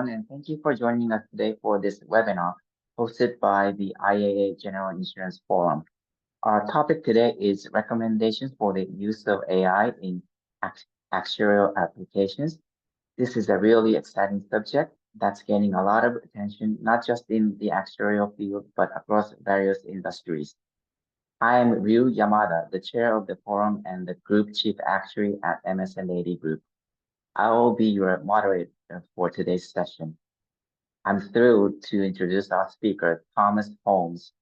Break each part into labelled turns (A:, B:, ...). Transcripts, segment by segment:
A: and thank you for joining us today for this webinar hosted by the IAA General Insurance Forum. Our topic today is recommendations for the use of AI in actuarial applications. This is a really exciting subject that's gaining a lot of attention, not just in the actuarial field, but across various industries. I am Ryu Yamada, the chair of the forum and the group chief actuary at MS&AD Group. I will be your moderator for today's session. I'm thrilled to introduce our speaker, Thomas Holmes.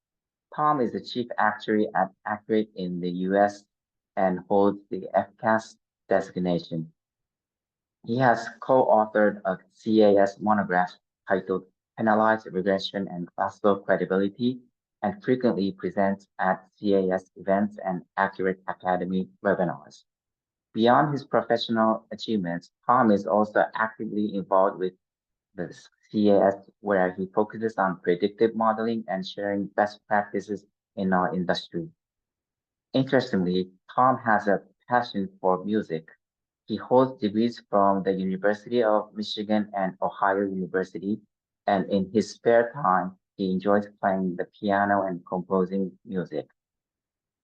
A: Tom is the chief actuary at Accurate in the US and holds the FCAS designation. He has co-authored a CAS monograph titled Penalized Regression and Classical Credibility and frequently presents at CAS events and Accurate Academy webinars. Beyond his professional achievements, Tom is also actively involved with the CAS, where he focuses on predictive modeling and sharing best practices in our industry. Interestingly, Tom has a passion for music. He holds degrees from the University of Michigan and Ohio University, and in his spare time, he enjoys playing the piano and composing music.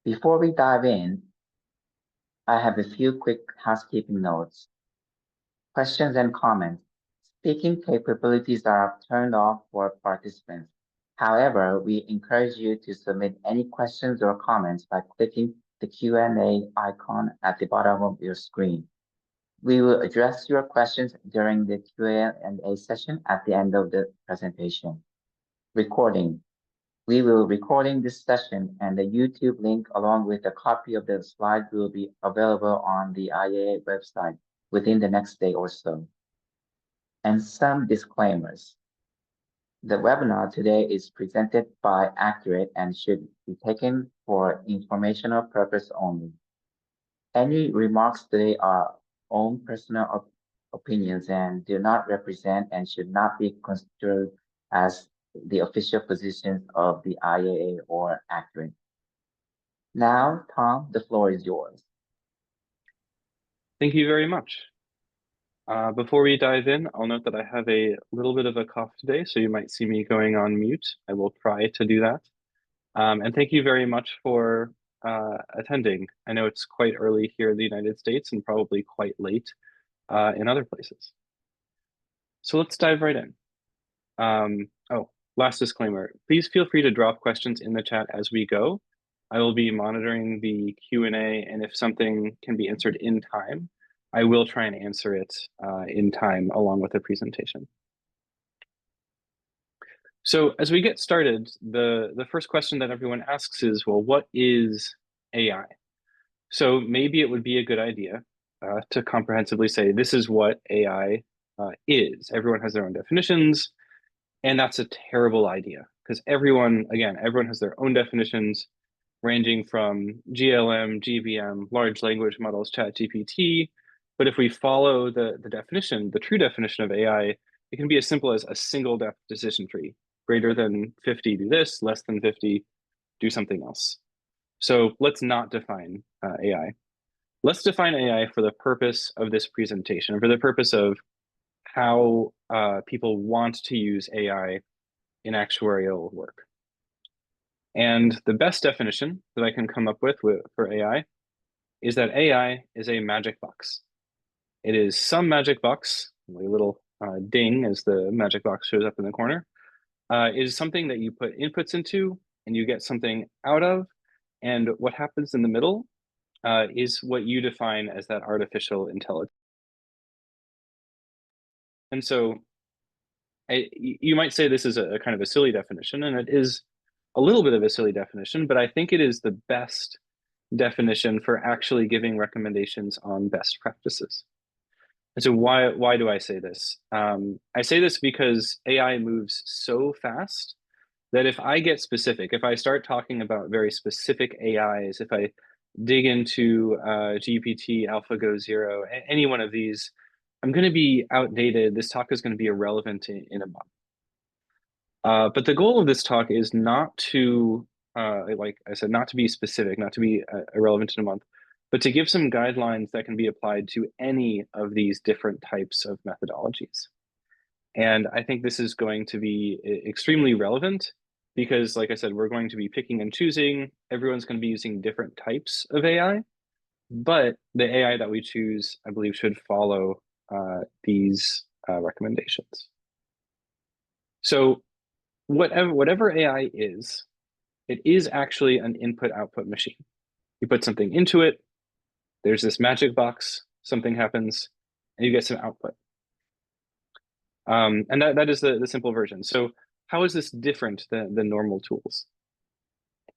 A: Before we dive in, I have a few quick housekeeping notes. Questions and comments. Speaking capabilities are turned off for participants. However, we encourage you to submit any questions or comments by clicking the Q&A icon at the bottom of your screen. We will address your questions during the Q&A session at the end of the presentation. Recording. We will recording this session, and the YouTube link along with a copy of the slides will be available on the IAA website within the next day or so. And some disclaimers. The webinar today is presented by Accurate and should be taken for informational purpose only. Any remarks today are own personal opinions and do not represent and should not be considered as the official positions of the IAA or Accurate. Now, Tom, the floor is yours.
B: Thank you very much. Before we dive in, I'll note that I have a little bit of a cough today, so you might see me going on mute. I will try to do that. And thank you very much for attending. I know it's quite early here in the United States and probably quite late in other places. So let's dive right in. Last disclaimer, please feel free to drop questions in the chat as we go. I will be monitoring the Q&A, and if something can be answered in time, I will try and answer it in time along with the presentation. So as we get started, the first question that everyone asks is, well, what is AI? So maybe it would be a good idea to comprehensively say, this is what AI is. Everyone has their own definitions, and that's a terrible idea because everyone has their own definitions ranging from GLM, GBM, large language models, ChatGPT. But if we follow the definition, the true definition of AI, it can be as simple as a single decision tree. Greater than 50, do this, less than 50, do something else. So let's not define AI. Let's define AI for the purpose of this presentation, for the purpose of how people want to use AI in actuarial work. And the best definition that I can come up with for AI is that AI is a magic box. It is some magic box, a little ding as the magic box shows up in the corner. It is something that you put inputs into and you get something out of. And what happens in the middle is what you define as that artificial intelligence. And so you might say this is a kind of a silly definition, and it is a little bit of a silly definition, but I think it is the best definition for actually giving recommendations on best practices. And so why do I say this? I say this because AI moves so fast that if I get specific, if I start talking about very specific AIs, if I dig into GPT, AlphaGo Zero, any one of these, I'm going to be outdated. This talk is going to be irrelevant in a month. But the goal of this talk is not to, like I said, not to be specific, not to be irrelevant in a month, but to give some guidelines that can be applied to any of these different types of methodologies. And I think this is going to be extremely relevant because, like I said, we're going to be picking and choosing. Everyone's going to be using different types of AI, but the AI that we choose, I believe, should follow these recommendations. So whatever AI is, it is actually an input-output machine. You put something into it, there's this magic box, something happens, and you get some output. And that is the simple version. So how is this different than normal tools?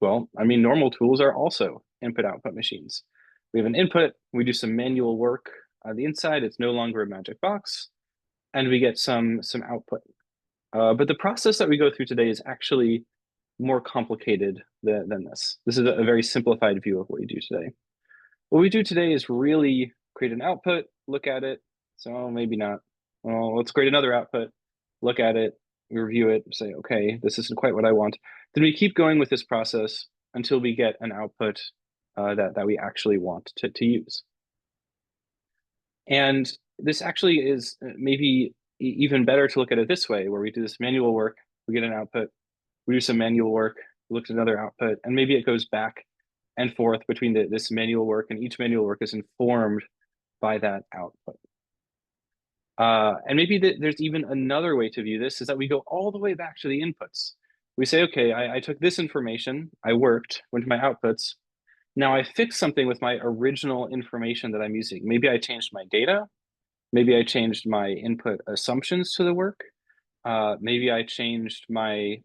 B: Well, I mean, normal tools are also input-output machines. We have an input, we do some manual work on the inside, it's no longer a magic box, and we get some output. But the process that we go through today is actually more complicated than this. This is a very simplified view of what we do today. What we do today is really create an output, look at it. So maybe not. Well, let's create another output, look at it, review it, say, okay, this isn't quite what I want. Then we keep going with this process until we get an output that we actually want to use. And this actually is maybe even better to look at it this way, where we do this manual work, we get an output, we do some manual work, we look at another output, and maybe it goes back and forth between this manual work, and each manual work is informed by that output. And maybe there's even another way to view this, is that we go all the way back to the inputs. We say, okay, I took this information, I worked, went to my outputs. Now I fixed something with my original information that I'm using. Maybe I changed my data. Maybe I changed my input assumptions to the work. Maybe I changed my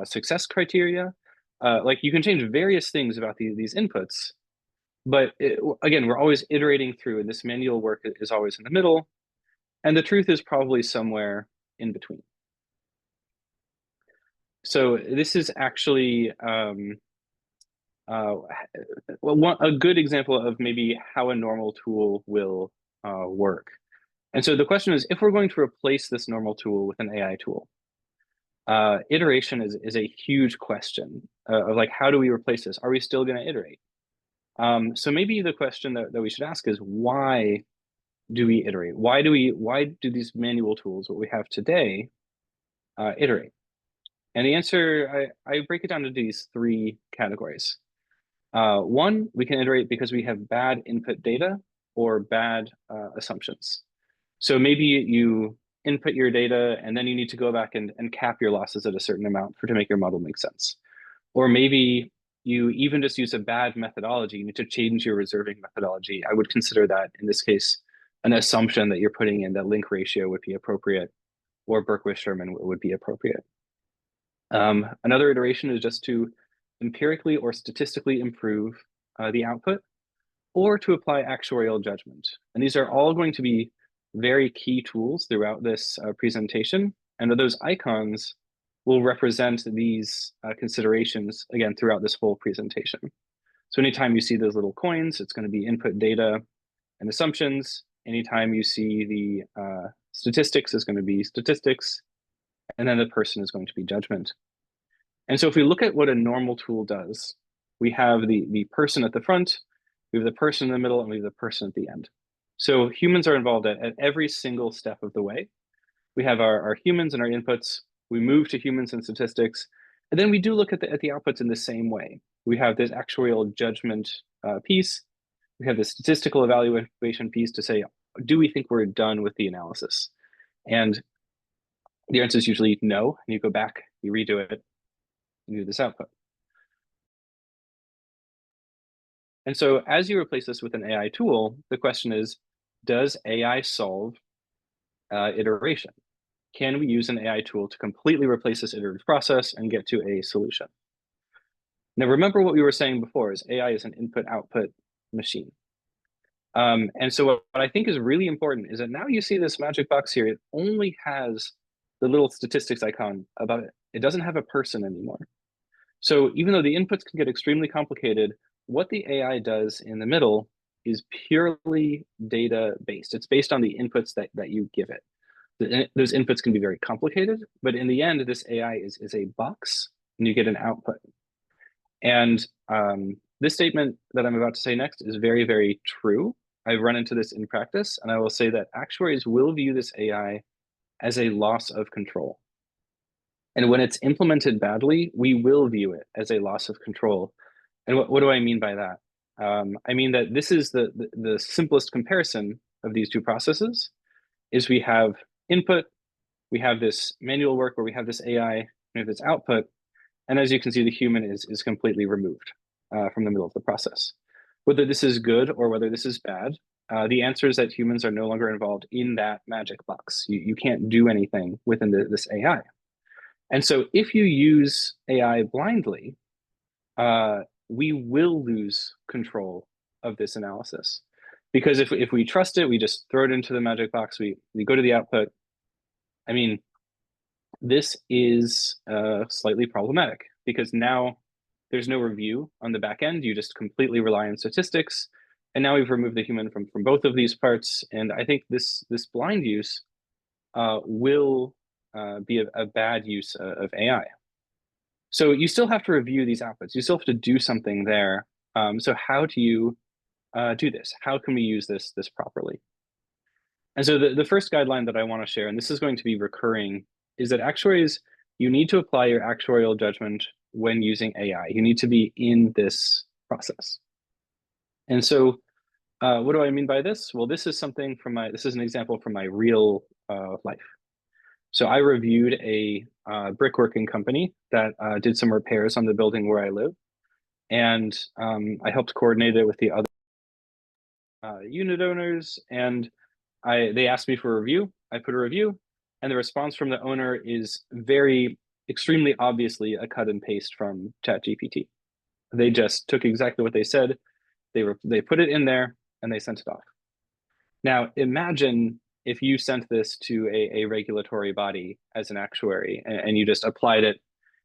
B: success criteria. Like you can change various things about these inputs, but again, we're always iterating through, and this manual work is always in the middle, and the truth is probably somewhere in between. So this is actually a good example of maybe how a normal tool will work. And so the question is, if we're going to replace this normal tool with an AI tool, iteration is a huge question of like, how do we replace this? Are we still going to iterate? So maybe the question that we should ask is, why do we iterate? Why do these manual tools, what we have today, iterate? And the answer, I break it down into these three categories. One, we can iterate because we have bad input data or bad assumptions. So maybe you input your data and then you need to go back and cap your losses at a certain amount to make your model make sense. Or maybe you even just use a bad methodology, you need to change your reserving methodology. I would consider that, in this case, an assumption that you're putting in that link ratio would be appropriate, or Berkowitz-Sherman would be appropriate. Another iteration is just to empirically or statistically improve the output, or to apply actuarial judgment. And these are all going to be very key tools throughout this presentation. And those icons will represent these considerations, again, throughout this whole presentation. So anytime you see those little coins, it's going to be input data and assumptions. Anytime you see the statistics, is going to be statistics. And then the person is going to be judgment. And so if we look at what a normal tool does, we have the person at the front, we have the person in the middle, and we have the person at the end. So humans are involved at every single step of the way. We have our humans and our inputs. We move to humans and statistics. And then we do look at the outputs in the same way. We have this actuarial judgment piece. We have the statistical evaluation piece to say, do we think we're done with the analysis? And the answer is usually no. And you go back, you redo it, and do this output. And so as you replace this with an AI tool, the question is, does AI solve iteration? Can we use an AI tool to completely replace this iterative process and get to a solution? Now, remember what we were saying before, is AI is an input-output machine. And so what I think is really important is that now you see this magic box here, it only has the little statistics icon above it. It doesn't have a person anymore. So even though the inputs can get extremely complicated, what the AI does in the middle is purely data-based. It's based on the inputs that you give it. Those inputs can be very complicated, but in the end, this AI is a box, and you get an output. And this statement that I'm about to say next is very, very true. I've run into this in practice, and I will say that actuaries will view this AI as a loss of control. And when it's implemented badly, we will view it as a loss of control. And what do I mean by that? I mean that this is the simplest comparison of these two processes is we have input, we have this manual work where we have this AI, we have this output, and as you can see, the human is completely removed from the middle of the process. Whether this is good or whether this is bad, the answer is that humans are no longer involved in that magic box. You can't do anything within this AI. And so if you use AI blindly, we will lose control of this analysis. Because if we trust it, we just throw it into the magic box, we go to the output. I mean, this is slightly problematic because now there's no review on the back end. You just completely rely on statistics. And now we've removed the human from both of these parts. And I think this blind use will be a bad use of AI. So you still have to review these outputs. You still have to do something there. So how do you do this? How can we use this properly? And so the first guideline that I want to share, and this is going to be recurring, is that actuaries, you need to apply your actuarial judgment when using AI. You need to be in this process. And so what do I mean by this? Well, this is an example from my real life. So I reviewed a brickworking company that did some repairs on the building where I live. And I helped coordinate it with the other unit owners. And they asked me for a review. I put a review. And the response from the owner is extremely obviously a cut and paste from ChatGPT. They just took exactly what they said. They put it in there and they sent it off. Now, imagine if you sent this to a regulatory body as an actuary and you just applied it,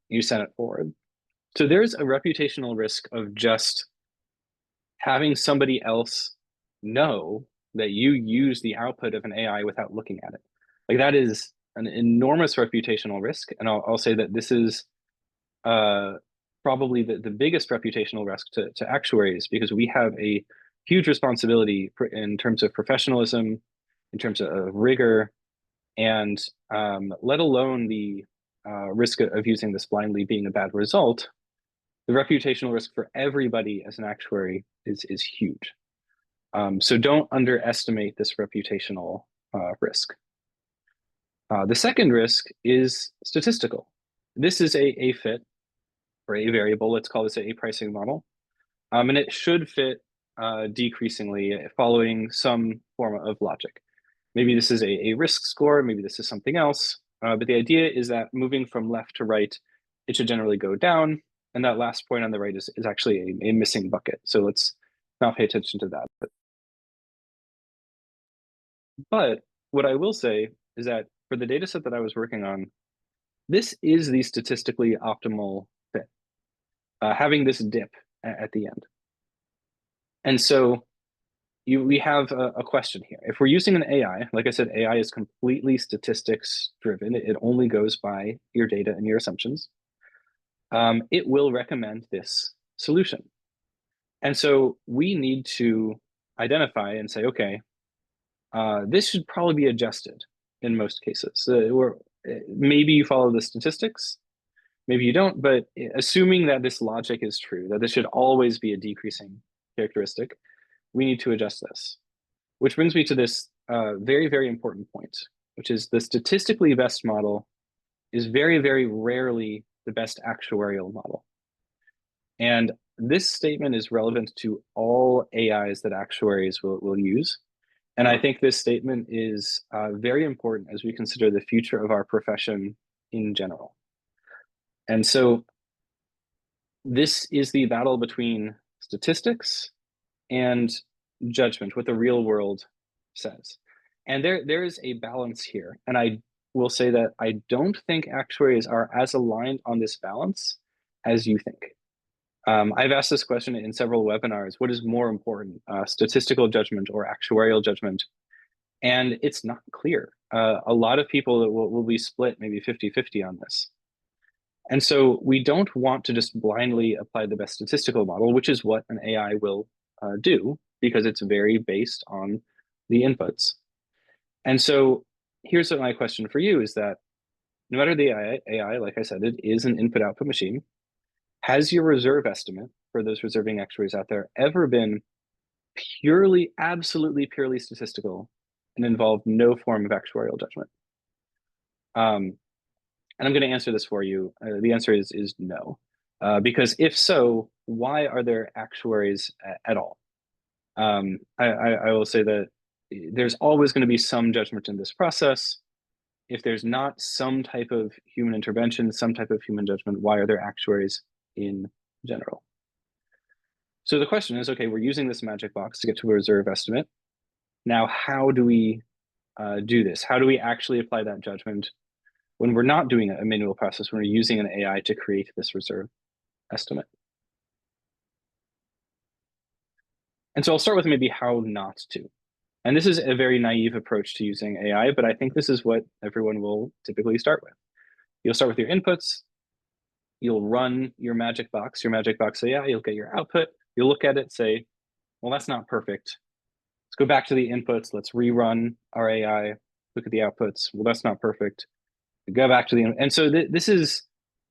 B: you sent it forward. So there's a reputational risk of just having somebody else know that you use the output of an AI without looking at it. Like that is an enormous reputational risk. And I'll say that this is probably the biggest reputational risk to actuaries because we have a huge responsibility in terms of professionalism, in terms of rigor, and let alone the risk of using this blindly being a bad result. The reputational risk for everybody as an actuary is huge. So don't underestimate this reputational risk. The second risk is statistical. This is a fit for a variable. Let's call this a pricing model. And it should fit decreasingly following some form of logic. Maybe this is a risk score, maybe this is something else. But the idea is that moving from left to right, it should generally go down. And that last point on the right is actually a missing bucket. So let's not pay attention to that. But what I will say is that for the data set that I was working on, this is the statistically optimal fit, having this dip at the end. And so we have a question here. If we're using an AI, like I said, AI is completely statistics driven. It only goes by your data and your assumptions. It will recommend this solution. And so we need to identify and say, okay, this should probably be adjusted in most cases. Maybe you follow the statistics, maybe you don't, but assuming that this logic is true, that this should always be a decreasing characteristic, we need to adjust this. Which brings me to this very, very important point, which is the statistically best model is very, very rarely the best actuarial model. And this statement is relevant to all AIs that actuaries will use. And I think this statement is very important as we consider the future of our profession in general. And so this is the battle between statistics and judgment, what the real world says. And there is a balance here. And I will say that I don't think actuaries are as aligned on this balance as you think. I've asked this question in several webinars. What is more important, statistical judgment or actuarial judgment? And it's not clear. A lot of people will be split maybe 50-50 on this. And so we don't want to just blindly apply the best statistical model, which is what an AI will do because it's very based on the inputs. And so here's my question for you is that no matter the AI, like I said, it is an input-output machine. Has your reserve estimate for those reserving actuaries out there ever been purely, absolutely purely statistical and involved no form of actuarial judgment? And I'm going to answer this for you. The answer is no. Because if so, why are there actuaries at all? I will say that there's always going to be some judgment in this process. If there's not some type of human intervention, some type of human judgment, why are there actuaries in general? So the question is, okay, we're using this magic box to get to a reserve estimate. Now, how do we do this? How do we actually apply that judgment when we're not doing a manual process, when we're using an AI to create this reserve estimate? And so I'll start with maybe how not to. And this is a very naive approach to using AI, but I think this is what everyone will typically start with. You'll start with your inputs. You'll run your magic box AI. You'll get your output. You'll look at it, say, well, that's not perfect. Let's go back to the inputs. Let's rerun our AI. Look at the outputs. Well, that's not perfect. Go back to the, and so this is,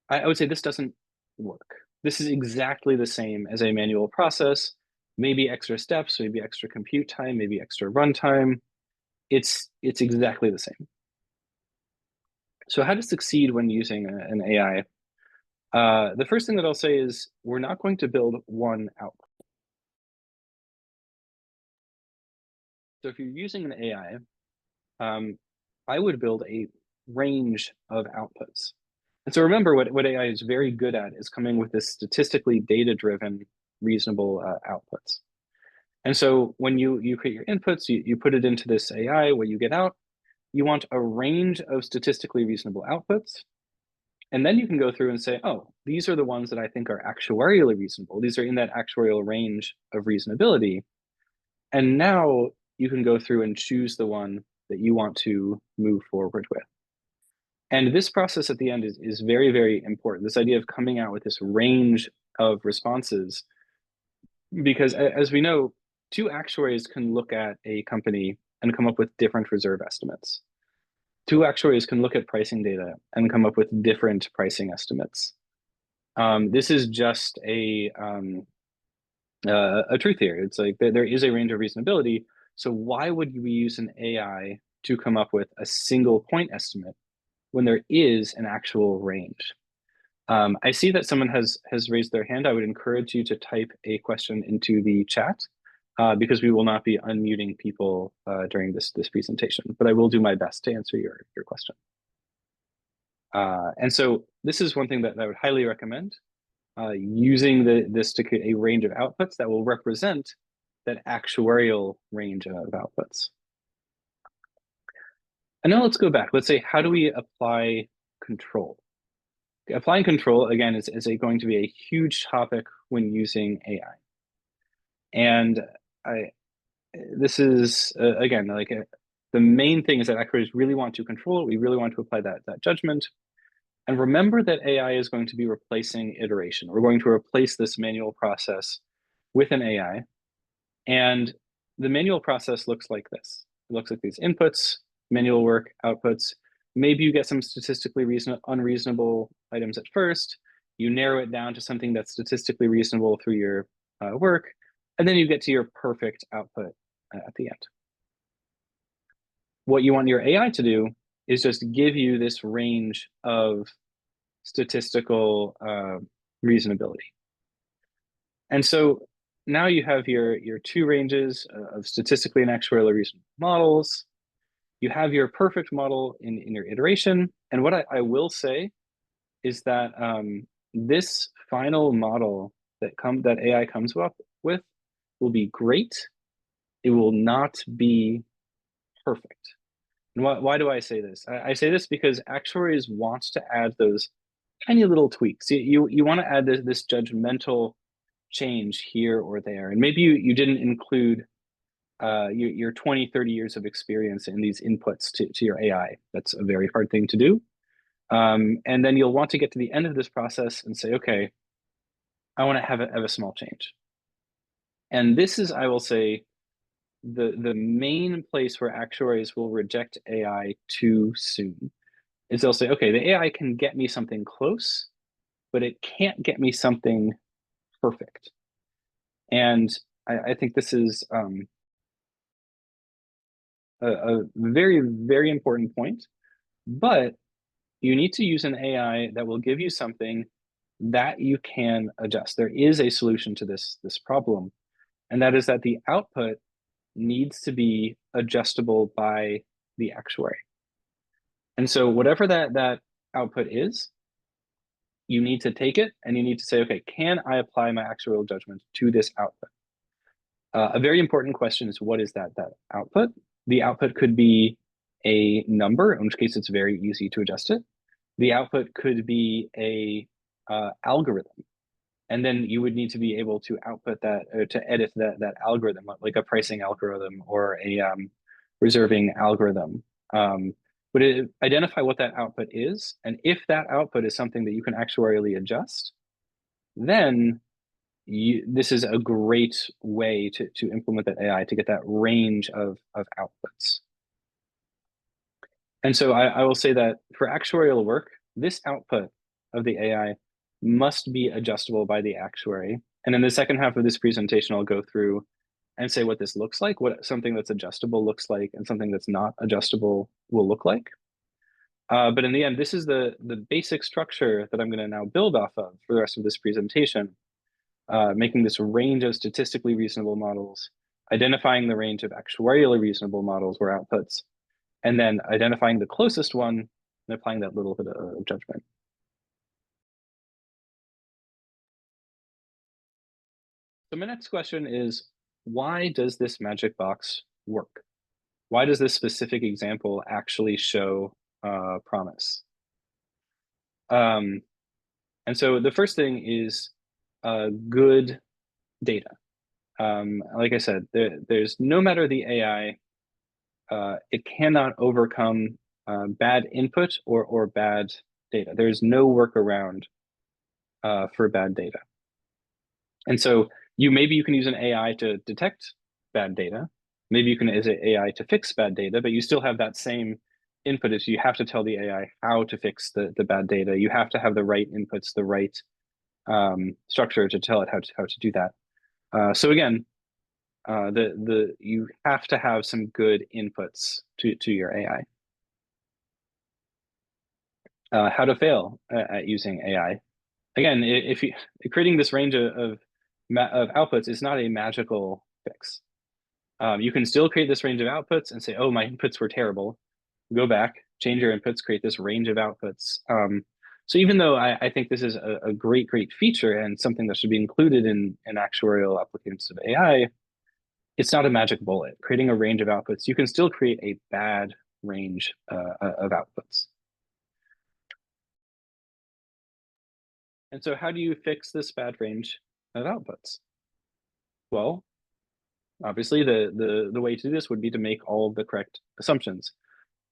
B: I would say this doesn't work. This is exactly the same as a manual process, maybe extra steps, maybe extra compute time, maybe extra runtime. It's exactly the same. So how to succeed when using an AI? The first thing that I'll say is we're not going to build one output. So if you're using an AI, I would build a range of outputs. And so remember what AI is very good at is coming with this statistically data-driven, reasonable outputs. And so when you create your inputs, you put it into this AI, what you get out, you want a range of statistically reasonable outputs. And then you can go through and say, oh, these are the ones that I think are actuarially reasonable. These are in that actuarial range of reasonability. And now you can go through and choose the one that you want to move forward with. And this process at the end is very, very important. This idea of coming out with this range of responses, because as we know, two actuaries can look at a company and come up with different reserve estimates. Two actuaries can look at pricing data and come up with different pricing estimates. This is just a truth here. It's like there is a range of reasonability. So why would we use an AI to come up with a single point estimate when there is an actual range? I see that someone has raised their hand. I would encourage you to type a question into the chat because we will not be unmuting people during this presentation, but I will do my best to answer your question. And so this is one thing that I would highly recommend, using this to create a range of outputs that will represent that actuarial range of outputs. And now let's go back. Let's say, how do we apply control? Applying control, again, is going to be a huge topic when using AI. And this is, again, like the main thing is that actuaries really want to control it. We really want to apply that judgment. And remember that AI is going to be replacing iteration. We're going to replace this manual process with an AI. And the manual process looks like this. It looks like these inputs, manual work, outputs. Maybe you get some statistically unreasonable items at first. You narrow it down to something that's statistically reasonable through your work, and then you get to your perfect output at the end. What you want your AI to do is just give you this range of statistical reasonability. And so now you have your two ranges of statistically and actuarially reasonable models. You have your perfect model in your iteration. And what I will say is that this final model that AI comes up with will be great. It will not be perfect. And why do I say this? I say this because actuaries want to add those tiny little tweaks. You want to add this judgmental change here or there. And maybe you didn't include your 20, 30 years of experience in these inputs to your AI. That's a very hard thing to do. And then you'll want to get to the end of this process and say, okay, I want to have a small change. And this is, I will say, the main place where actuaries will reject AI too soon is they'll say, okay, the AI can get me something close, but it can't get me something perfect. And I think this is a very, very important point. But you need to use an AI that will give you something that you can adjust. There is a solution to this problem, and that is that the output needs to be adjustable by the actuary. And so whatever that output is, you need to take it and you need to say, okay, can I apply my actuarial judgment to this output? A very important question is, what is that output? The output could be a number, in which case it's very easy to adjust it. The output could be a algorithm, and then you would need to be able to output that or to edit that algorithm, like a pricing algorithm or a reserving algorithm. But identify what that output is, and if that output is something that you can actuarially adjust, then this is a great way to implement that AI to get that range of outputs. And so I will say that for actuarial work, this output of the AI must be adjustable by the actuary. And in the second half of this presentation, I'll go through and say what this looks like, what something that's adjustable looks like, and something that's not adjustable will look like. But in the end, this is the basic structure that I'm going to now build off of for the rest of this presentation, making this range of statistically reasonable models, identifying the range of actuarially reasonable models or outputs, and then identifying the closest one and applying that little bit of judgment. So my next question is, why does this magic box work? Why does this specific example actually show promise? And so the first thing is good data. Like I said, there's no matter the AI, it cannot overcome bad input or bad data. There's no workaround for bad data. And so maybe you can use an AI to detect bad data. Maybe you can use an AI to fix bad data, but you still have that same input. Is you have to tell the AI how to fix the bad data. You have to have the right inputs, the right structure to tell it how to do that. So again, you have to have some good inputs to your AI. How to fail at using AI. Again, if you creating this range of outputs is not a magical fix. You can still create this range of outputs and say, oh, my inputs were terrible. Go back, change your inputs, create this range of outputs. So even though I think this is a great feature and something that should be included in actuarial applications of AI, it's not a magic bullet. Creating a range of outputs, you can still create a bad range of outputs. And so how do you fix this bad range of outputs? Well, obviously the way to do this would be to make all of the correct assumptions.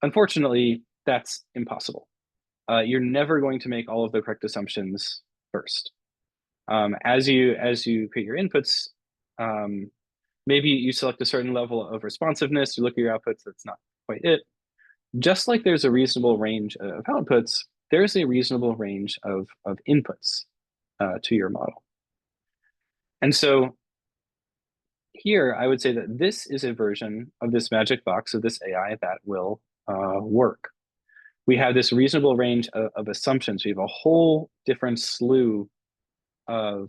B: Unfortunately, that's impossible. You're never going to make all of the correct assumptions first. As you create your inputs, maybe you select a certain level of responsiveness, you look at your outputs, that's not quite it. Just like there's a reasonable range of outputs, there's a reasonable range of inputs to your model. And so here, I would say that this is a version of this magic box of this AI that will work. We have this reasonable range of assumptions. We have a whole different slew of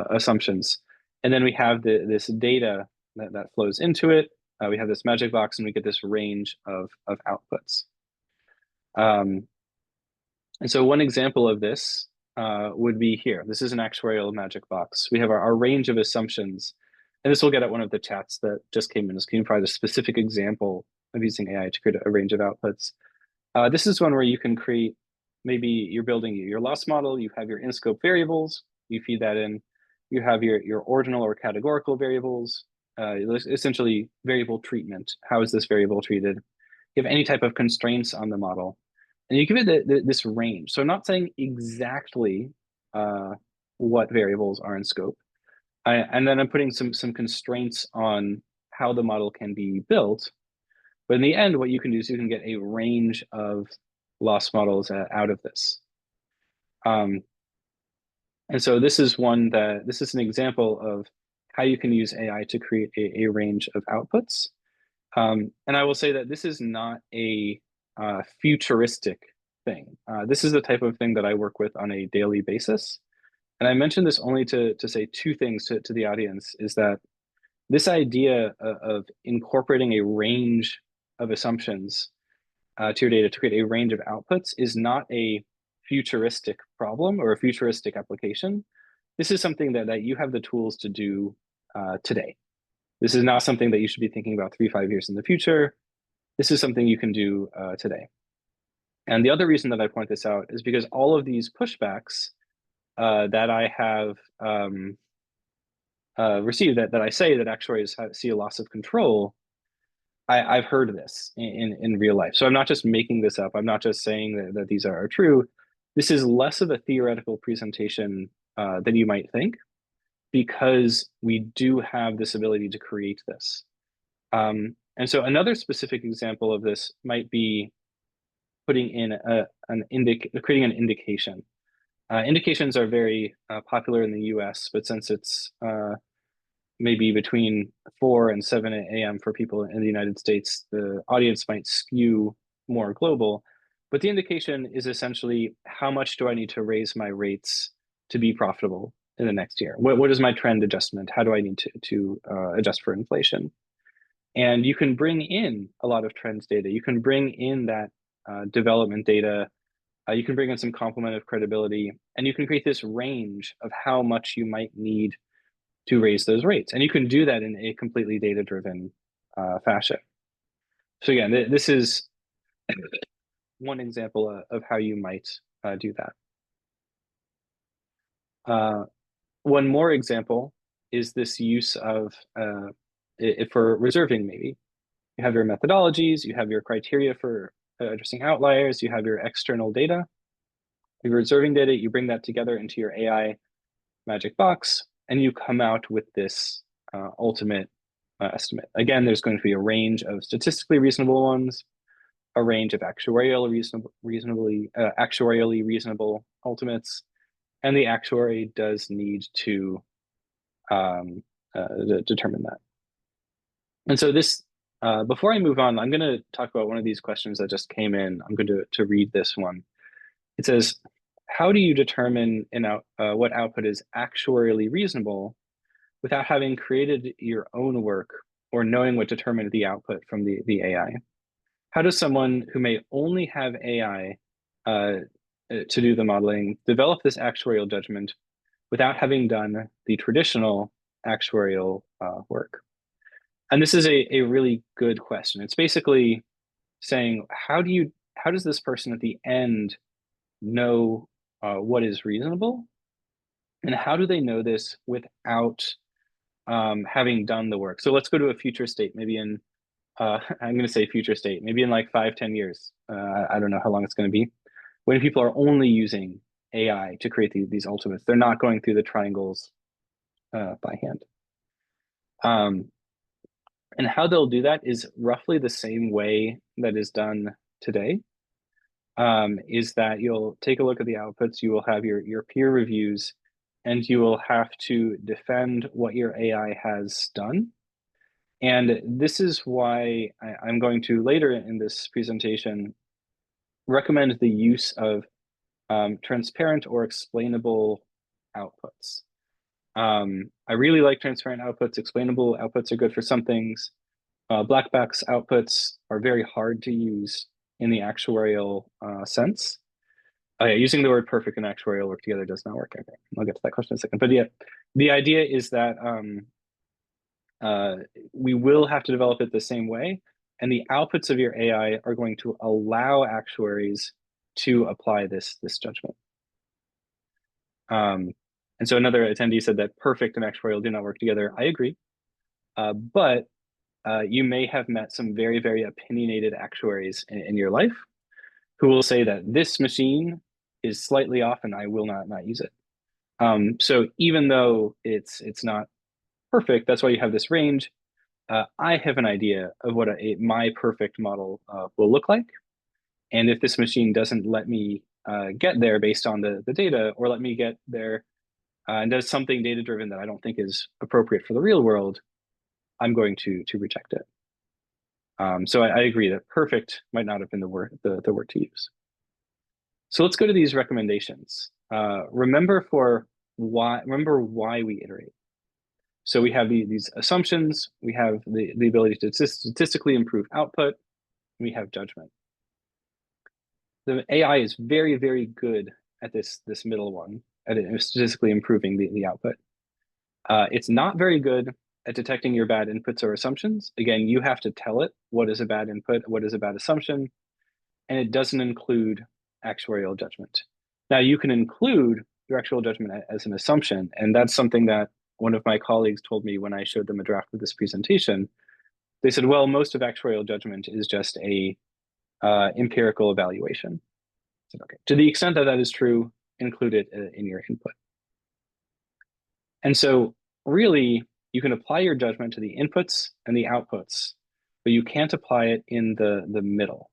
B: assumptions. And then we have this data that flows into it. We have this magic box and we get this range of outputs. And so one example of this would be here. This is an actuarial magic box. We have our range of assumptions. And this will get at one of the chats that just came in. Can you provide a specific example of using AI to create a range of outputs? This is one where you can create, maybe you're building your loss model, you have your in-scope variables, you feed that in, you have your ordinal or categorical variables, essentially variable treatment. How is this variable treated? You have any type of constraints on the model, and you give it this range. So I'm not saying exactly what variables are in scope. And then I'm putting some constraints on how the model can be built. But in the end, what you can do is you can get a range of loss models out of this. And so this is an example of how you can use AI to create a range of outputs. And I will say that this is not a futuristic thing. This is the type of thing that I work with on a daily basis. And I mentioned this only to say two things to the audience, is that this idea of incorporating a range of assumptions to your data to create a range of outputs is not a futuristic problem or a futuristic application. This is something that you have the tools to do today. This is not something that you should be thinking about 3-5 years in the future. This is something you can do today. And the other reason that I point this out is because all of these pushbacks that I have received, that I say that actuaries see a loss of control, I've heard this in real life. So I'm not just making this up. I'm not just saying that these are true. This is less of a theoretical presentation than you might think, because we do have this ability to create this. And so another specific example of this might be putting in creating an indication. Indications are very popular in the US, but since it's maybe between 4 and 7 a.m. for people in the United States, the audience might skew more global. But the indication is essentially, how much do I need to raise my rates to be profitable in the next year? What is my trend adjustment? How do I need to adjust for inflation? And you can bring in a lot of trends data. You can bring in that development data. You can bring in some complement of credibility, and you can create this range of how much you might need to raise those rates. And you can do that in a completely data-driven fashion. So again, this is one example of how you might do that. One more example is this use of, for reserving maybe. You have your methodologies, you have your criteria for addressing outliers, you have your external data, your reserving data, you bring that together into your AI magic box, and you come out with this ultimate estimate. Again, there's going to be a range of statistically reasonable ones, a range of actuarially reasonable ultimates, and the actuary does need to determine that. And so this, before I move on, I'm going to talk about one of these questions that just came in. I'm going to read this one. It says, how do you determine what output is actuarially reasonable without having created your own work or knowing what determined the output from the AI? How does someone who may only have AI to do the modeling develop this actuarial judgment without having done the traditional actuarial work? And this is a really good question. It's basically saying, how does this person at the end know what is reasonable? And how do they know this without having done the work? So let's go to a future state, maybe in, I'm going to say future state, maybe in like 5-10 years. I don't know how long it's going to be. When people are only using AI to create these ultimates, they're not going through the triangles by hand. And how they'll do that is roughly the same way that is done today. Is that you'll take a look at the outputs, you will have your peer reviews, and you will have to defend what your AI has done. And this is why I'm going to, later in this presentation, recommend the use of transparent or explainable outputs. I really like transparent outputs. Explainable outputs are good for some things. Black box outputs are very hard to use in the actuarial sense. Yeah, using the word perfect and actuarial work together does not work. Okay, I'll get to that question in a second. But yeah, the idea is that we will have to develop it the same way, and the outputs of your AI are going to allow actuaries to apply this judgment. And so another attendee said that perfect and actuarial do not work together. I agree, but you may have met some very, very opinionated actuaries in your life who will say that this machine is slightly off and I will not use it. So even though it's not perfect, that's why you have this range. I have an idea of what my perfect model will look like. And if this machine doesn't let me get there based on the data, or let me get there and does something data-driven that I don't think is appropriate for the real world, I'm going to reject it. So I agree that perfect might not have been the word to use. So let's go to these recommendations. Remember why we iterate. So we have these assumptions, we have the ability to statistically improve output, we have judgment. The AI is very, very good at this middle one, at statistically improving the output. It's not very good at detecting your bad inputs or assumptions. Again, you have to tell it what is a bad input, what is a bad assumption, and it doesn't include actuarial judgment. Now, you can include your actual judgment as an assumption, and that's something that one of my colleagues told me when I showed them a draft of this presentation. They said, well, most of actuarial judgment is just a empirical evaluation. I said, okay, to the extent that that is true, include it in your input. And so really, you can apply your judgment to the inputs and the outputs, but you can't apply it in the middle.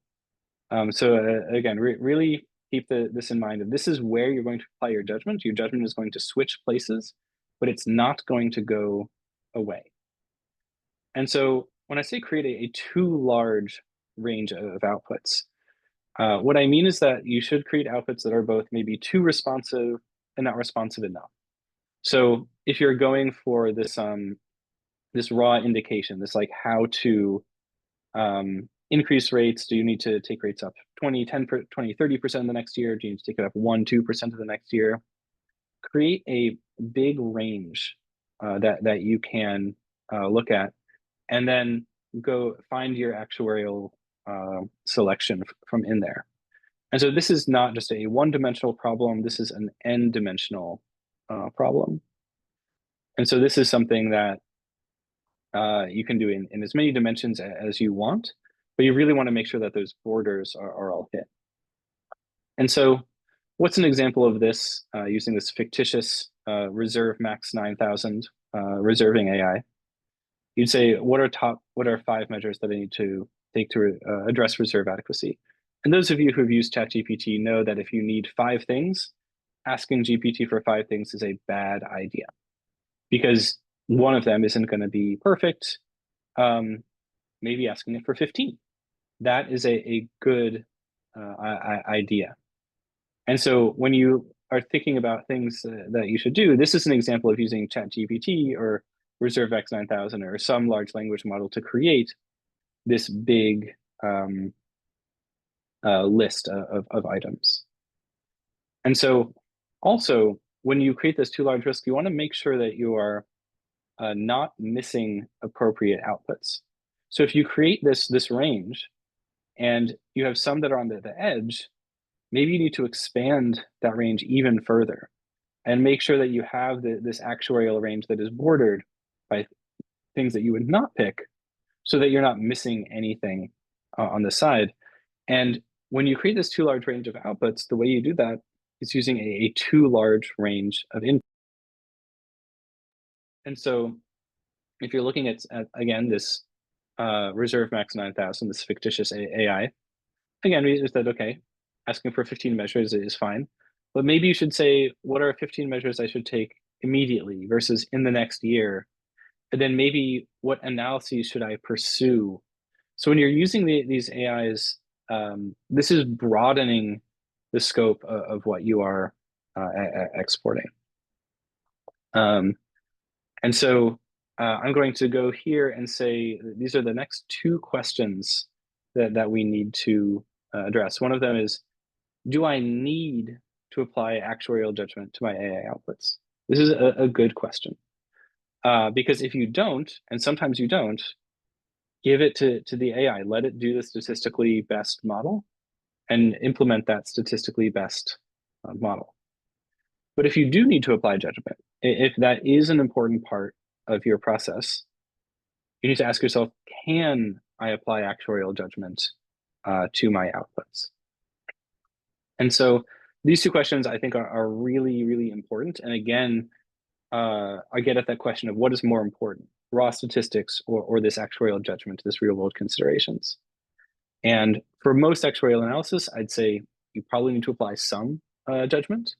B: So again, really keep this in mind. This is where you're going to apply your judgment. Your judgment is going to switch places, but it's not going to go away. And so when I say create a too large range of outputs, what I mean is that you should create outputs that are both maybe too responsive and not responsive enough. So if you're going for this this raw indication, this like how to increase rates, do you need to take rates up 20, 10, 20, 30% the next year? Do you need to take it up 1, 2% of the next year? Create a big range that you can look at, and then go find your actuarial selection from in there. And so this is not just a one-dimensional problem, this is an n-dimensional problem. And so this is something that you can do in as many dimensions as you want, but you really want to make sure that those borders are all hit. And so what's an example of this using this fictitious reserve max 9,000 reserving AI? You'd say, what are 5 measures that I need to take to address reserve adequacy? And those of you who've used ChatGPT know that if you need 5 things, asking GPT for 5 things is a bad idea, because one of them isn't going to be perfect. Maybe asking it for 15. That is a good idea. And so when you are thinking about things that you should do, this is an example of using ChatGPT or ReserveX 9000 or some large language model to create this big list of items. And so also, when you create this too large risk, you want to make sure that you are not missing appropriate outputs. So if you create this range and you have some that are on the edge, maybe you need to expand that range even further and make sure that you have this actuarial range that is bordered by things that you would not pick, so that you're not missing anything on the side. And when you create this too large range of outputs, the way you do that is using a too large range of inputs. And so if you're looking at again, this reserve max 9,000, this fictitious AI, again, we just said, okay, asking for 15 measures is fine. But maybe you should say, what are 15 measures I should take immediately versus in the next year? And then maybe what analyses should I pursue? So when you're using these AIs, this is broadening the scope of what you are exporting. And so I'm going to go here and say, these are the next 2 questions that we need to address. One of them is, do I need to apply actuarial judgment to my AI outputs? This is a good question. Because if you don't, and sometimes you don't, give it to the AI, let it do the statistically best model and implement that statistically best model. But if you do need to apply judgment, if that is an important part of your process, you need to ask yourself, can I apply actuarial judgment to my outputs? And so these 2 questions I think are really, really important. And again, I get at that question of what is more important. raw statistics or this actuarial judgment, this real world considerations. And for most actuarial analysis, I'd say you probably need to apply some judgment.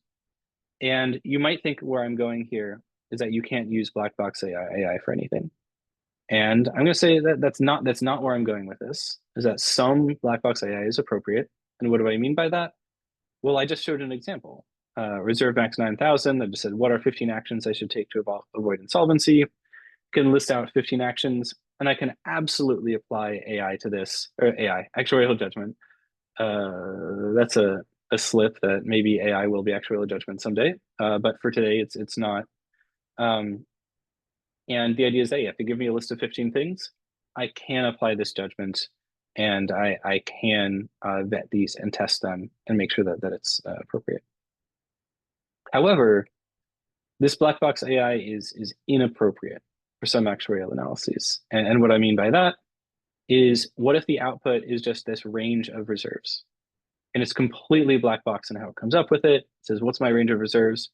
B: And you might think where I'm going here is that you can't use black box AI for anything. And I'm going to say that that's not where I'm going with this, is that some black box AI is appropriate. And what do I mean by that? Well, I just showed an example. Reserve max 9,000. I just said, what are 15 actions I should take to avoid insolvency? Can list out 15 actions, and I can absolutely apply AI to this, or AI, actuarial judgment. That's a slip that maybe AI will be actuarial judgment someday. But for today, it's not. Um, and the idea is that, yeah, if you give me a list of 15 things, I can apply this judgment and I can vet these and test them and make sure that it's appropriate. However, this black box AI is inappropriate for some actuarial analyses. And what I mean by that is, what if the output is just this range of reserves? And it's completely black box in how it comes up with it. It says, what's my range of reserves?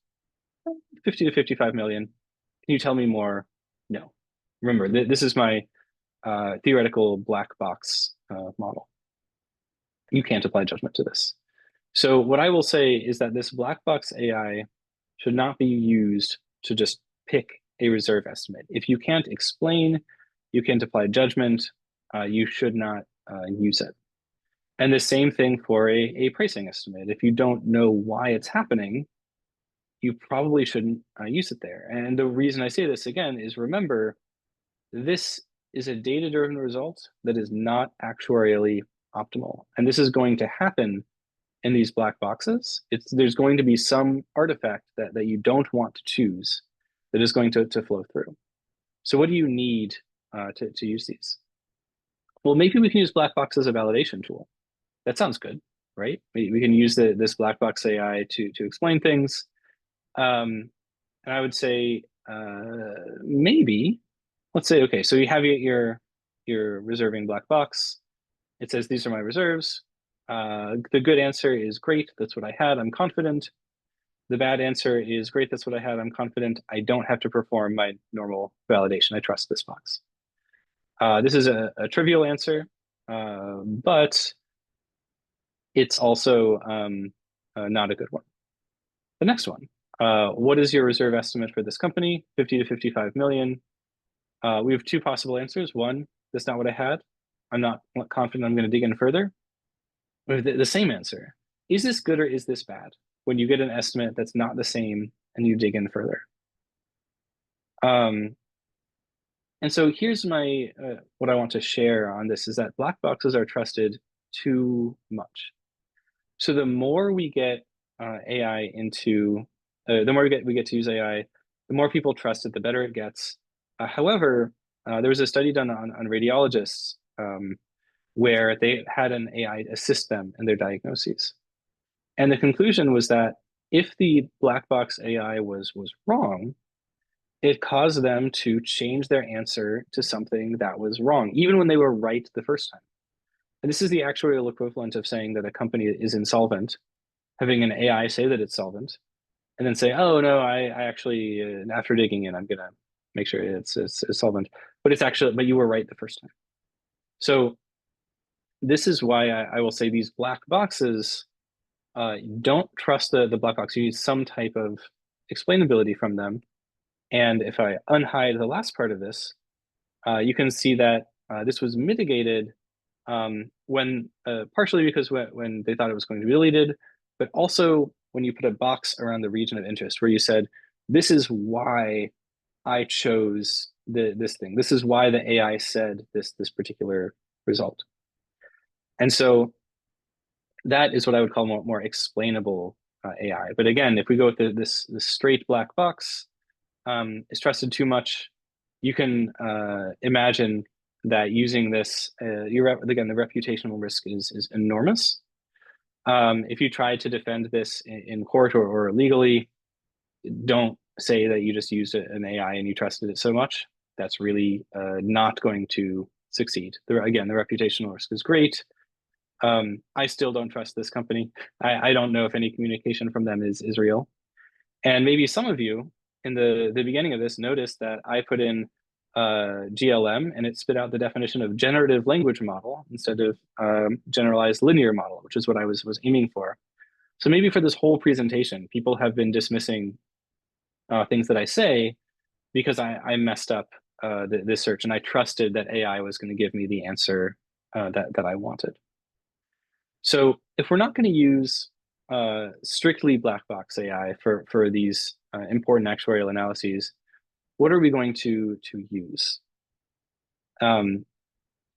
B: 50 to 55 million. Can you tell me more? No. Remember, this is my theoretical black box model. You can't apply judgment to this. So what I will say is that this black box AI should not be used to just pick a reserve estimate. If you can't explain, you can't apply judgment, you should not use it. And the same thing for a pricing estimate. If you don't know why it's happening, you probably shouldn't use it there. And the reason I say this again is, remember, this is a data-driven result that is not actuarially optimal. And this is going to happen in these black boxes. There's going to be some artifact that you don't want to choose that is going to flow through. So what do you need to use these? Well, maybe we can use black box as a validation tool. That sounds good, right? We can use this black box AI to explain things. And I would say maybe, let's say, okay, so you have your reserving black box. It says, these are my reserves. The good answer is great. That's what I had. I'm confident. The bad answer is great. That's what I had. I'm confident. I don't have to perform my normal validation. I trust this box. This is a trivial answer, but it's also not a good one. The next one. What is your reserve estimate for this company? 50 to 55 million. We have two possible answers. One, that's not what I had. I'm not confident I'm going to dig in further. We have the same answer. Is this good or is this bad? When you get an estimate that's not the same and you dig in further. And so here's my what I want to share on this is that black boxes are trusted too much. So the more we get AI into, the more we get to use AI, the more people trust it, the better it gets. However, there was a study done on radiologists where they had an AI assist them in their diagnoses. And the conclusion was that if the black box AI was wrong, it caused them to change their answer to something that was wrong, even when they were right the first time. And this is the actuarial equivalent of saying that a company is insolvent, having an AI say that it's solvent, and then say, "Oh no, I actually after digging in, I'm gonna make sure it's solvent." But but you were right the first time. So this is why I will say these black boxes, don't trust the black box. You need some type of explainability from them. And if I unhide the last part of this, you can see that this was mitigated when partially because when they thought it was going to be deleted, but also when you put a box around the region of interest where you said, this is why I chose this thing. This is why the AI said this particular result. And so that is what I would call more explainable AI. But again, if we go with this straight black box, is trusted too much, you can imagine that using this, again, the reputational risk is enormous. If you try to defend this in court or legally, don't say that you just used an AI and you trusted it so much. That's really not going to succeed. Again, the reputational risk is great. I still don't trust this company. I don't know if any communication from them is real. And maybe some of you in the beginning of this noticed that I put in GLM, and it spit out the definition of generative language model instead of generalized linear model, which is what I was aiming for. So maybe for this whole presentation, people have been dismissing things that I say because I messed up this search, and I trusted that AI was going to give me the answer that I wanted. So if we're not going to use strictly black box AI for these important actuarial analyses, what are we going to use? And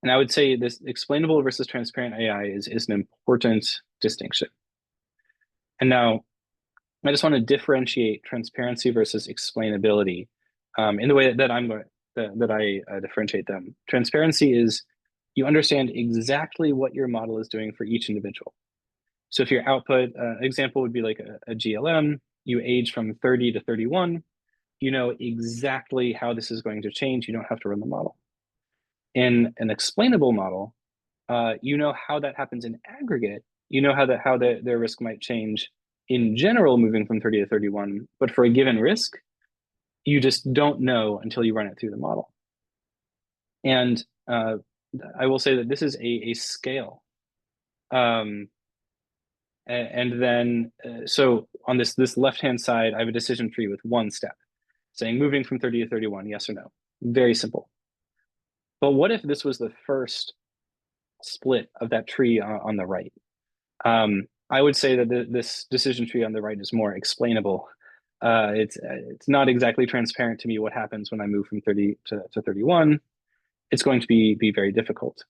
B: I would say this explainable versus transparent AI is an important distinction. And now I just want to differentiate transparency versus explainability in the way that I differentiate them. Transparency is you understand exactly what your model is doing for each individual. So if your output example would be like a GLM, you age from 30 to 31, you know exactly how this is going to change. You don't have to run the model. In an explainable model, you know how that happens in aggregate. You know how their risk might change in general, moving from 30 to 31. But for a given risk, you just don't know until you run it through the model. And I will say that this is a scale. And then, so on this left-hand side, I have a decision tree with one step saying moving from 30 to 31, yes or no. Very simple. But what if this was the first split of that tree on the right? I would say that this decision tree on the right is more explainable. It's not exactly transparent to me what happens when I move from 30 to 31. It's going to be very difficult.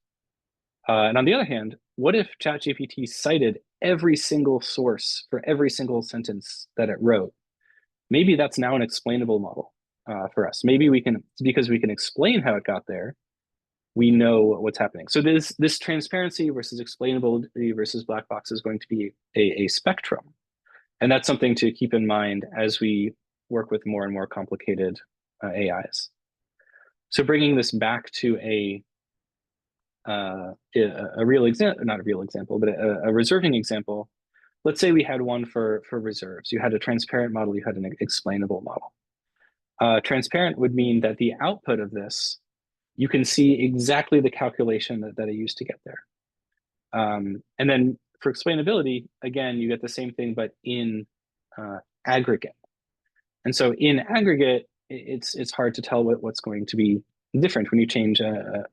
B: And on the other hand, what if ChatGPT cited every single source for every single sentence that it wrote? Maybe that's now an explainable model for us. Maybe we can, because we can explain how it got there, we know what's happening. So this transparency versus explainability versus black box is going to be a spectrum. And that's something to keep in mind as we work with more and more complicated AIs. So bringing this back to a real example, not a real example, but a reserving example. Let's say we had one for reserves. You had a transparent model, you had an explainable model. Transparent would mean that the output of this, you can see exactly the calculation that I used to get there. And then for explainability, again, you get the same thing, but in aggregate. And so in aggregate, it's hard to tell what's going to be different when you change a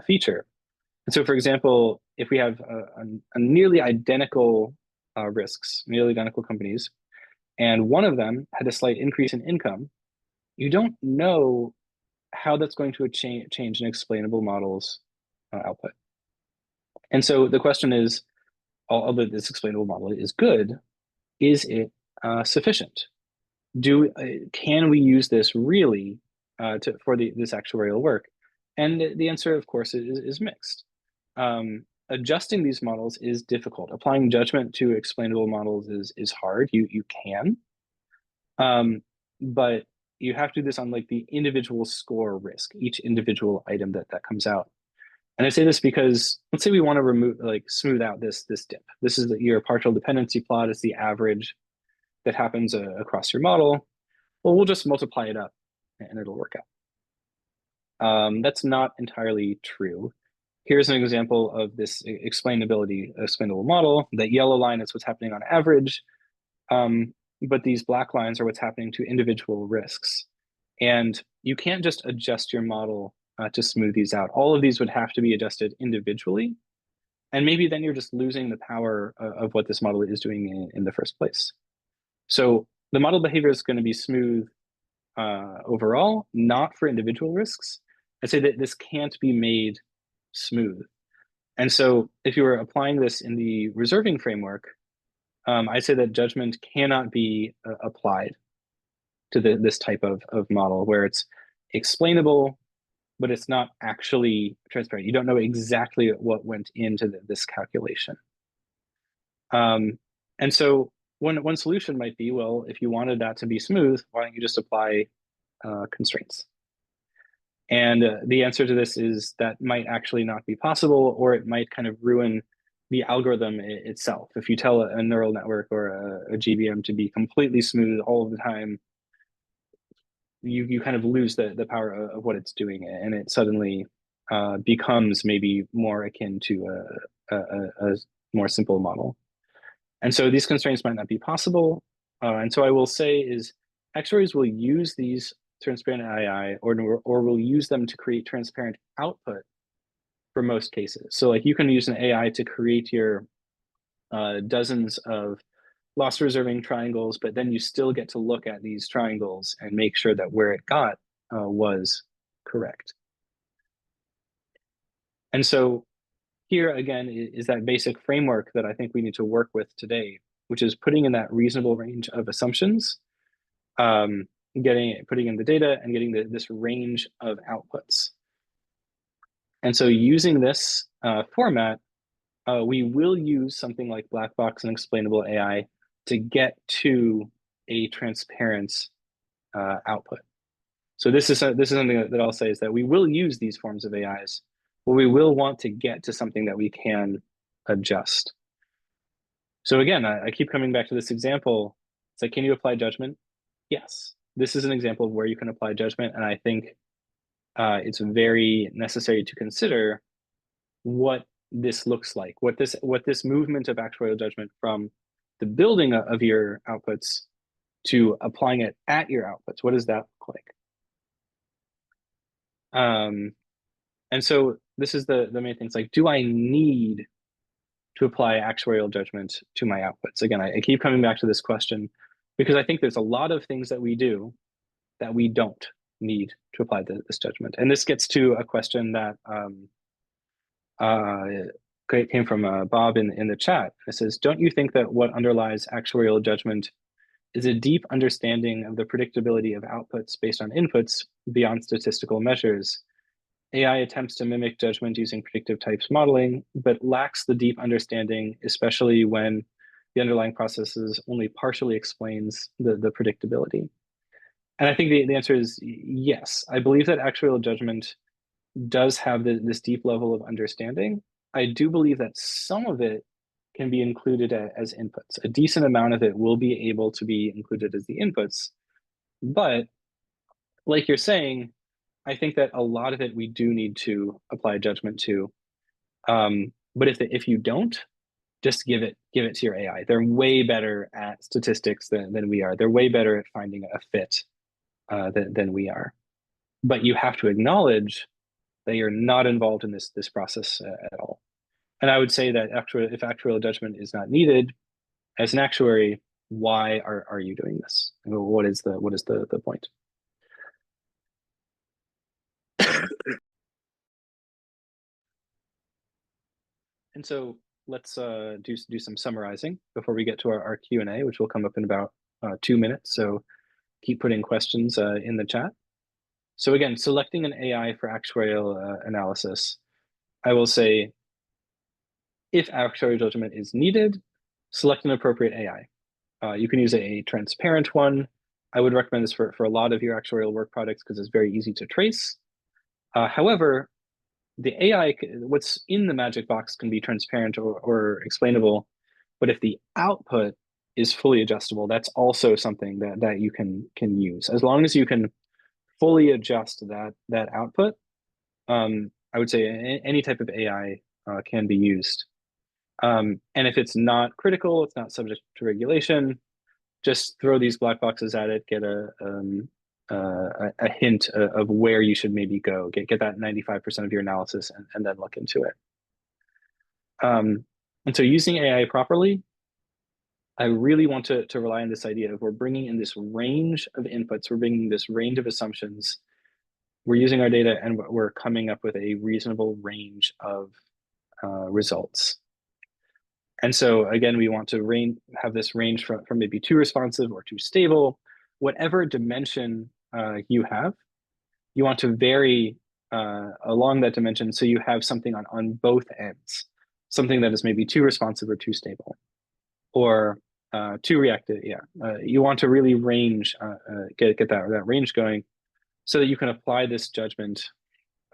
B: feature. And so, for example, if we have a nearly identical risks, nearly identical companies, and one of them had a slight increase in income, you don't know how that's going to change an explainable model's output. And so the question is, although this explainable model is good, is it sufficient? Can we use this really for this actuarial work? And the answer, of course, is mixed. Adjusting these models is difficult. Applying judgment to explainable models is hard. You can, but you have to do this on like the individual score risk, each individual item that comes out. And I say this because let's say we want to smooth out this dip. This is your partial dependency plot. It's the average that happens across your model. Well, we'll just multiply it up and it'll work out. That's not entirely true. Here's an example of this explainable model. That yellow line is what's happening on average, but these black lines are what's happening to individual risks. And you can't just adjust your model to smooth these out. All of these would have to be adjusted individually. And maybe then you're just losing the power of what this model is doing in the first place. So the model behavior is going to be smooth overall, not for individual risks. I'd say that this can't be made smooth. And so if you were applying this in the reserving framework, I say that judgment cannot be applied to this type of model where it's explainable, but it's not actually transparent. You don't know exactly what went into this calculation. And so one solution might be, well, if you wanted that to be smooth, why don't you just apply constraints? And the answer to this is that might actually not be possible, or it might kind of ruin the algorithm itself. If you tell a neural network or a GBM to be completely smooth all of the time, you kind of lose the power of what it's doing, and it suddenly becomes maybe more akin to a more simple model. And so these constraints might not be possible. And so I will say is actuaries will use these transparent AI or will use them to create transparent output for most cases. So like you can use an AI to create your dozens of loss reserving triangles, but then you still get to look at these triangles and make sure that where it got was correct. And so here again is that basic framework that I think we need to work with today, which is putting in that reasonable range of assumptions, putting in the data and getting this range of outputs. And so using this format, we will use something like black box and explainable AI to get to a transparent output. So this is something that I'll say is that we will use these forms of AIs, but we will want to get to something that we can adjust. So again, I keep coming back to this example. It's like, can you apply judgment? Yes. This is an example of where you can apply judgment, and I think it's very necessary to consider what this looks like, what this movement of actuarial judgment from the building of your outputs to applying it at your outputs. What does that look like? And so this is the main things like, do I need to apply actuarial judgment to my outputs? Again, I keep coming back to this question because I think there's a lot of things that we do that we don't need to apply this judgment. And this gets to a question that came from Bob in the chat. It says, don't you think that what underlies actuarial judgment is a deep understanding of the predictability of outputs based on inputs beyond statistical measures? AI attempts to mimic judgment using predictive types modeling, but lacks the deep understanding, especially when the underlying processes only partially explains the predictability. And I think the answer is yes. I believe that actuarial judgment does have this deep level of understanding. I do believe that some of it can be included as inputs. A decent amount of it will be able to be included as the inputs. But like you're saying, I think that a lot of it we do need to apply judgment to. But if you don't, just give it to your AI. They're way better at statistics than we are. They're way better at finding a fit than we are. But you have to acknowledge that you're not involved in this process at all. And I would say that if actuarial judgment is not needed, as an actuary, why are you doing this? What is the point? And so let's do some summarizing before we get to our Q&A, which will come up in about 2 minutes. So keep putting questions in the chat. So again, selecting an AI for actuarial analysis, I will say, if actuarial judgment is needed, select an appropriate AI. You can use a transparent one. I would recommend this for a lot of your actuarial work products because it's very easy to trace. However, the AI, what's in the magic box can be transparent or explainable, but if the output is fully adjustable, that's also something that you can use. As long as you can fully adjust that output, I would say any type of AI can be used. And if it's not critical, it's not subject to regulation, just throw these black boxes at it, get a hint of where you should maybe go, get that 95% of your analysis and then look into it. And so using AI properly, I really want to rely on this idea of we're bringing in this range of inputs, we're bringing this range of assumptions, we're using our data and we're coming up with a reasonable range of results. And so again, we want to have this range from maybe too responsive or too stable. Whatever dimension you have, you want to vary along that dimension so you have something on both ends, something that is maybe too responsive or too stable, or too reactive. Yeah, you want to really get that range going so that you can apply this judgment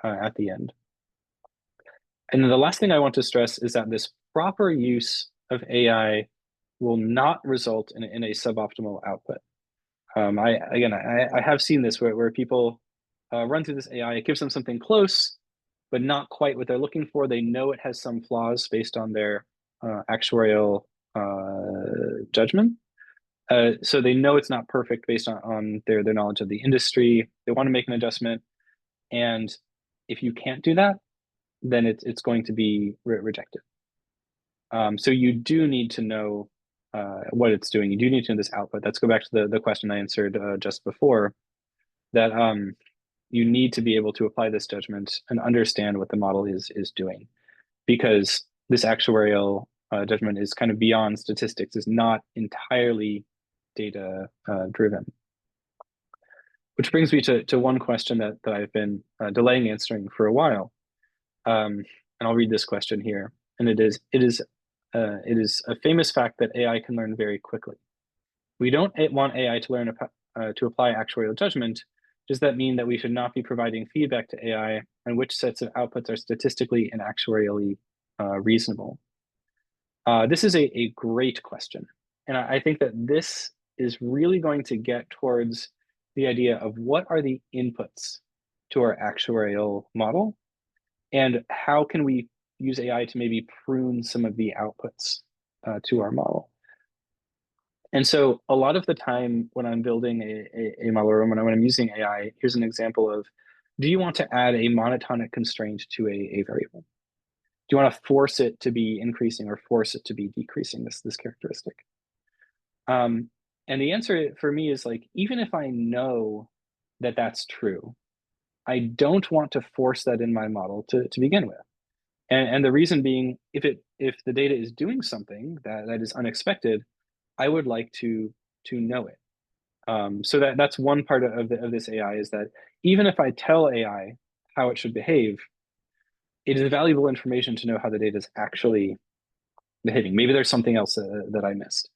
B: at the end. And then the last thing I want to stress is that this proper use of AI will not result in a suboptimal output. I have seen this where people run through this AI. It gives them something close, but not quite what they're looking for. They know it has some flaws based on their actuarial judgment. So they know it's not perfect based on their knowledge of the industry. They want to make an adjustment, and if you can't do that, then it's going to be rejected. So you do need to know what it's doing. You do need to know this output. Let's go back to the question I answered just before, that you need to be able to apply this judgment and understand what the model is doing, because this actuarial judgment is kind of beyond statistics, is not entirely data driven. Which brings me to one question that I've been delaying answering for a while. And I'll read this question here. And it is a famous fact that AI can learn very quickly. We don't want AI to learn to apply actuarial judgment. Does that mean that we should not be providing feedback to AI on which sets of outputs are statistically and actuarially reasonable? This is a great question. And I think that this is really going to get towards the idea of what are the inputs to our actuarial model, and how can we use AI to maybe prune some of the outputs to our model. And so a lot of the time when I'm building a model, or when I'm using AI, here's an example of, do you want to add a monotonic constraint to a variable? Do you want to force it to be increasing or force it to be decreasing this characteristic? And the answer for me is, like, even if I know that that's true, I don't want to force that in my model to begin with. And the reason being, if the data is doing something that is unexpected, I would like to know it. So that's one part of this AI, is that even if I tell AI how it should behave, it is valuable information to know how the data is actually behaving. Maybe there's something else that I missed.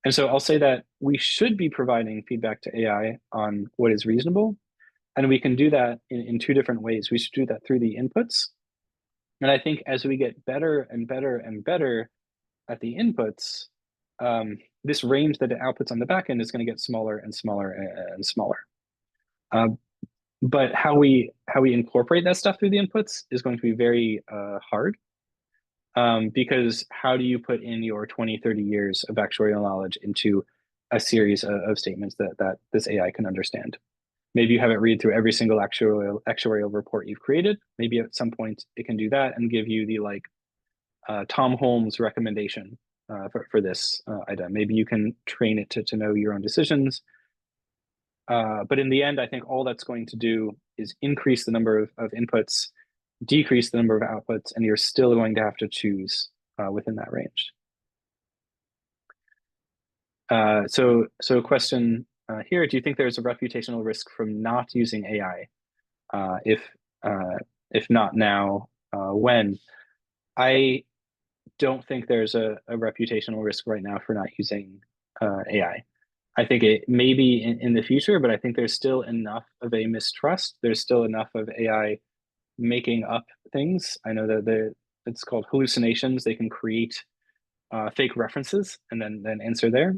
B: And so I'll say that we should be providing feedback to AI on what is reasonable. And we can do that in two different ways. We should do that through the inputs. And I think as we get better and better and better at the inputs, this range that it outputs on the back end is going to get smaller and smaller and smaller. But how we incorporate that stuff through the inputs is going to be very hard. Because how do you put in your 20, 30 years of actuarial knowledge into a series of statements that this AI can understand? Maybe you have it read through every single actuarial report you've created. Maybe at some point it can do that and give you the Tom Holmes recommendation for this item. Maybe you can train it to know your own decisions. But in the end, I think all that's going to do is increase the number of inputs, decrease the number of outputs, and you're still going to have to choose within that range. So a question here, do you think there's a reputational risk from not using AI? If not now, when? I don't think there's a reputational risk right now for not using AI. I think it may be in the future, but I think there's still enough of a mistrust. There's still enough of AI making up things. I know that it's called hallucinations. They can create fake references and then answer there.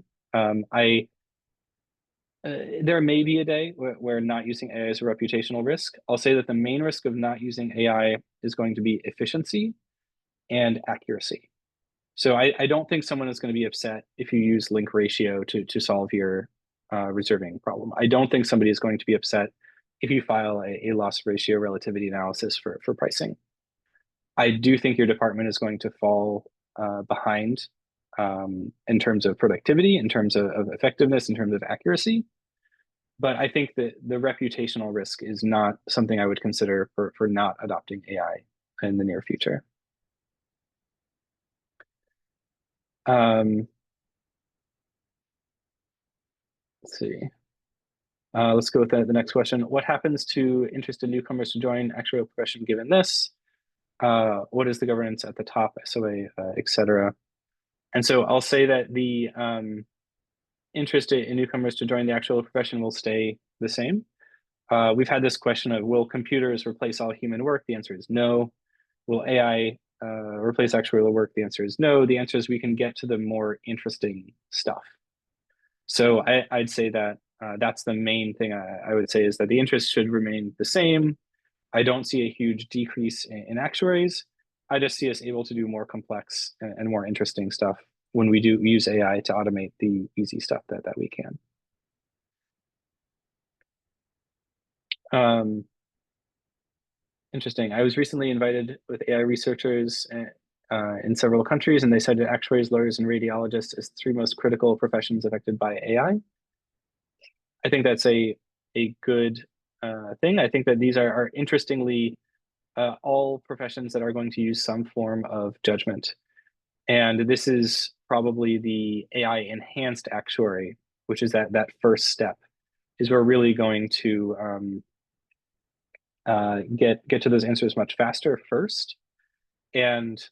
B: There may be a day where not using AI is a reputational risk. I'll say that the main risk of not using AI is going to be efficiency and accuracy. So I don't think someone is going to be upset if you use link ratio to solve your reserving problem. I don't think somebody is going to be upset if you file a loss ratio relativity analysis for pricing. I do think your department is going to fall behind in terms of productivity, in terms of effectiveness, in terms of accuracy. But I think that the reputational risk is not something I would consider for not adopting AI in the near future. Let's see. Let's go with the next question. What happens to interested newcomers to join actuarial profession given this? What is the governance at the top, SOA, etc.? And so I'll say that the interest in newcomers to join the actuarial profession will stay the same. We've had this question of, will computers replace all human work? The answer is no. Will AI replace actuarial work? The answer is no. The answer is we can get to the more interesting stuff. So I'd say that That's the main thing I would say, is that the interest should remain the same. I don't see a huge decrease in actuaries. I just see us able to do more complex and more interesting stuff when we do use AI to automate the easy stuff that we can. Interesting. I was recently invited with AI researchers in several countries, and they cited actuaries, lawyers, and radiologists as three most critical professions affected by AI. I think that's a good thing. I think that these are interestingly all professions that are going to use some form of judgment. And this is probably the AI enhanced actuary, which is that first step, is we're really going to get to those answers much faster first. And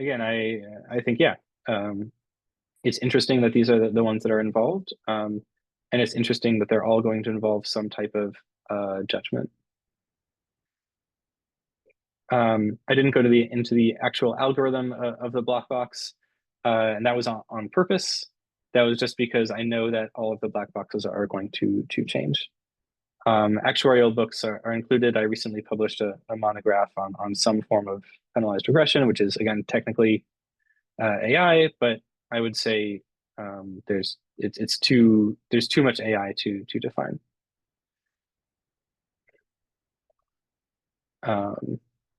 B: again, I think, yeah, it's interesting that these are the ones that are involved. And it's interesting that they're all going to involve some type of judgment. I didn't go into the actual algorithm of the black box, and that was on purpose. That was just because I know that all of the black boxes are going to change. Actuarial books are included. I recently published a monograph on some form of penalized regression, which is, again, technically AI, but I would say there's too much AI to define.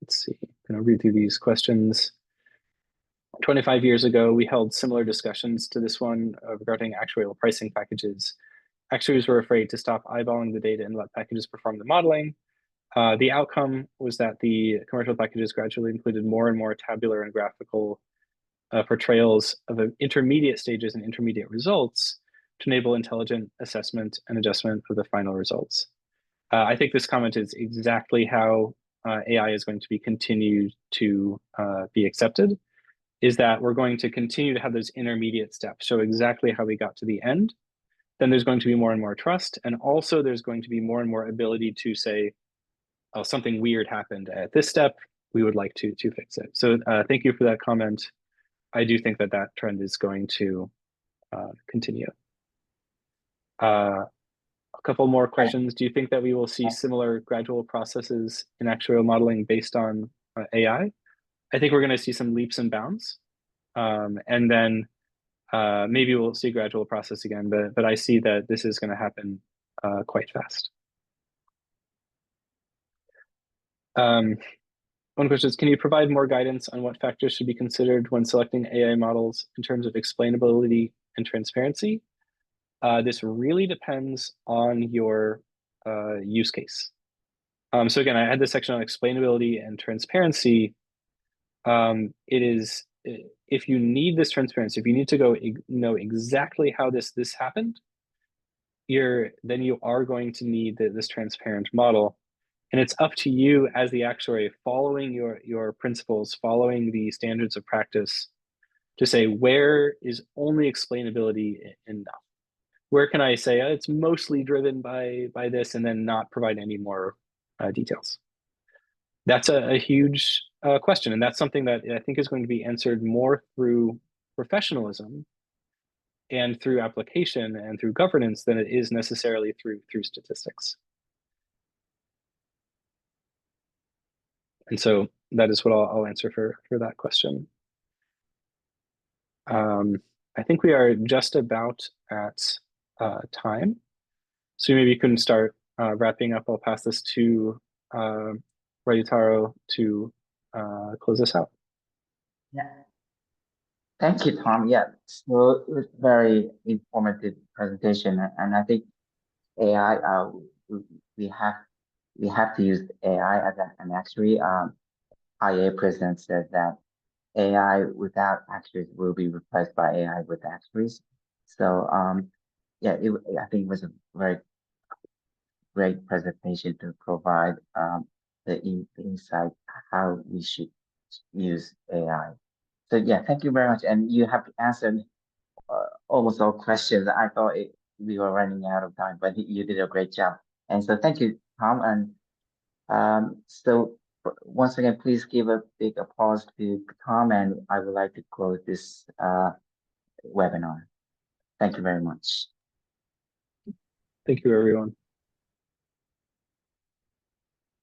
B: Let's see, I'm going to read through these questions. 25 years ago, we held similar discussions to this one regarding actuarial pricing packages. Actuaries were afraid to stop eyeballing the data and let packages perform the modeling. The outcome was that the commercial packages gradually included more and more tabular and graphical portrayals of intermediate stages and intermediate results to enable intelligent assessment and adjustment of the final results. I think this comment is exactly how AI is going to be continued to be accepted, is that we're going to continue to have those intermediate steps, show exactly how we got to the end. Then there's going to be more and more trust. And also there's going to be more and more ability to say, oh, something weird happened at this step, we would like to fix it. So thank you for that comment. I do think that trend is going to continue. A couple more questions. Do you think that we will see similar gradual processes in actuarial modeling based on AI? I think we're going to see some leaps and bounds. And then maybe we'll see a gradual process again, but I see that this is going to happen quite fast. One question is, can you provide more guidance on what factors should be considered when selecting AI models in terms of explainability and transparency? This really depends on your use case. So again, I had this section on explainability and transparency. It is, if you need this transparency, if you need to go know exactly how this happened, then you are going to need this transparent model. And it's up to you as the actuary, following your principles, following the standards of practice, to say, where is only explainability enough? Where can I say it's mostly driven by this, and then not provide any more details? That's a huge question, and that's something that I think is going to be answered more through professionalism and through application and through governance than it is necessarily through statistics. And so that is what I'll answer for that question. I think we are just about at time. So maybe you can start wrapping up. I'll pass this to Ryutaro to close this out.
A: Yeah. Thank you, Tom. Yeah, so it was very informative presentation, and I think AI, we have to use AI as an actuary. IA president said that AI without actuaries will be replaced by AI with actuaries. So yeah, I think it was a very great presentation to provide the insight how we should use AI. So yeah, thank you very much. And you have answered almost all questions. I thought we were running out of time, but you did a great job. And so thank you, Tom. And so once again, please give a big applause to Tom, and I would like to close this webinar. Thank you very much.
B: Thank you, everyone.